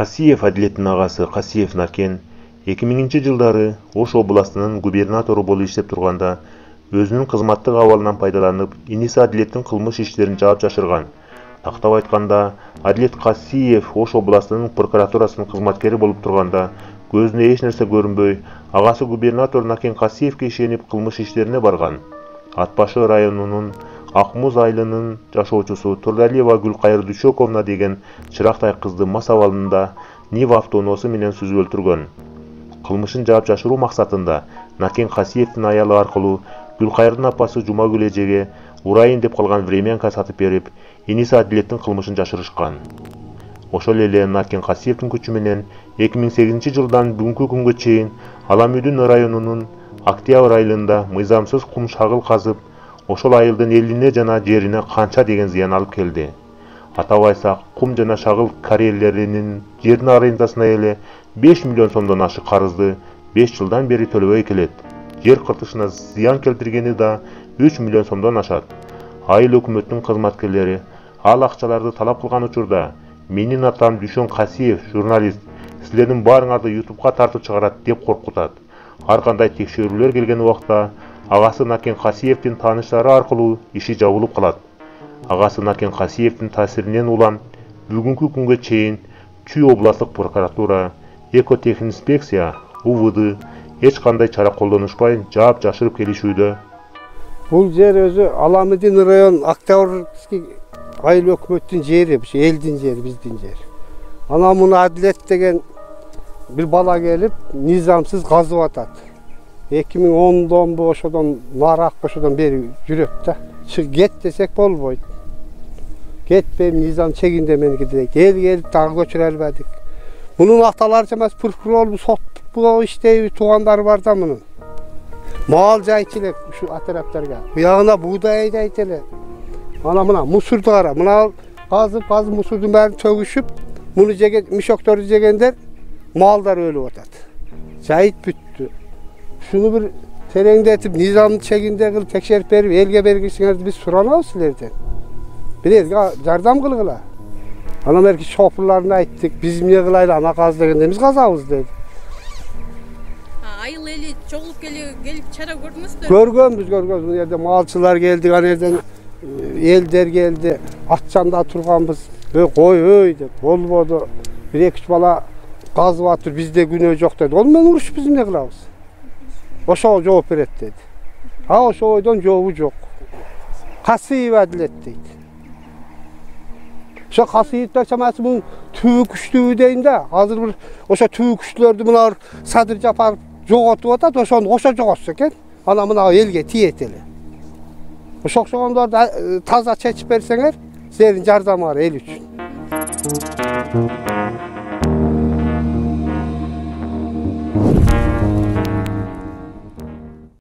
Касиев Адилеттин агасы Касиев Накен 2000-жылдары Ош областынын губернатору болуп иштеп турганда өзүнүн кызматтык абалынан пайдаланып, иниси Адилеттин кылмыш иштерин жаап жашырган. Тактап айтканда, Адилет Касиев Ош областынын прокуратурасынын кызматкери болуп турганда, көзүнө эч нерсе көрүнбөй, агасы губернатор Накен Касиевке ишенип кылмыш иштерине барган. Ат башы районунун Акмуз айылынын жашоочусу Турдалиева Гүлкайыр Дүйшөковна деген чырактай кызды мас абалында Нива автоунаасы менен сүзүп өлтүргөн. Кылмышын жаап жашыруу максатында Накен Касиевдин аялы аркылуу Гүлкайырдын апасы Жумагүл эжеге урайын деп калган времянка сатып берип, иниси Адилеттин кылмышын жашырышкан. Ошол эле Накен Касиевдин күчү менен 2008-жылдан бүгүнкү күнгө чейин Аламүдүн районунун Октябрь айылында мыйзамсыз кум шагыл казып, ошол айылдын элине жана жерине канча деген зыян алып келди. Атап айтсак, кум жана шагыл карьерлеринин жердин арендасына эле 5 миллион сомдон ашык карызды 5 жылдан бери төлөбөй келет. Жер кыртышына зыян келтиргени да 3 миллион сомдон ашат. Айыл өкмөттүн кызматкерлери ал акчаларды талап кылган учурда менин атам Дүйшөн Касиев, журналист, силердин баарыңарды YouTube'га тартып чыгарат деп коркутат. Ар кандай текшерүүлөр келген убакта агасы Накен Касиевдин тааныштары аркылуу иши жабылып калат. Агасы Накен Касиевдин таасиринен улам бүгүнкү күнгө чейин Чүй областтык прокуратура, экотехинспекция, УВД эч кандай чара колдонушпай жаап жашырып келишүүдө. Бул жер өзү Аламүдүн район Октябрьский айыл өкмөттүн жери, элдин жери, биздин жер. Ана муну Адилет деген bir bala gelip nizamsız kazıp atat. 2010'dan bu ошодон narak ошодон beri жүрөт. Get desek bolboyt. Getpeyim nizam çekinde meni gidecek. Gel tağı göçürelmedik. Bunun ataları çemez prokuror bu sot bu işte tuğanlar var da bunun. Mal cayçılık şu ataraplarga. Bu yağına buğday daytele. Ana buna musurdu kara. Buna kazıp musurdun beri tögüşüp bunu mişoktoru jegender mallar ölüp atat. Cahit büttü. Şunu bir terengdetip nizamını çekinde kılıp tekşerip berip elge bergisiniz biz soranabız sizlerden. Bileriz yardam kılgıla. Anam erki şofurlarına aittik. Biz niye kılayla ana kaz degende biz kazabız dedi. Ayıl eli çoğulup gelip çara gördünüz mü? Görgönbüz. Bu yerde malçılar geldi, nereden elder geldi. Atçanda turganbız. Böyle koy dep bolbodu. Bir iki bala gaz batır bizde günö jok dedi. Onu men uruş biz ne kılabız? Oşo жооп берет dedi. Ha oşo oydan жообу жок. Kasiyev Adilet deydi. Oşo Kasiyevler çaması bunun tüvü güçlüğü deyin de hazır bir oşo tüvü güçlülerdi bunlar sadır yapar jogotup atat oşo jogotsa eken ana mına elge tiyeteli. Oşo oşonda taza çeçip berseňer serin jardamı var el üçün.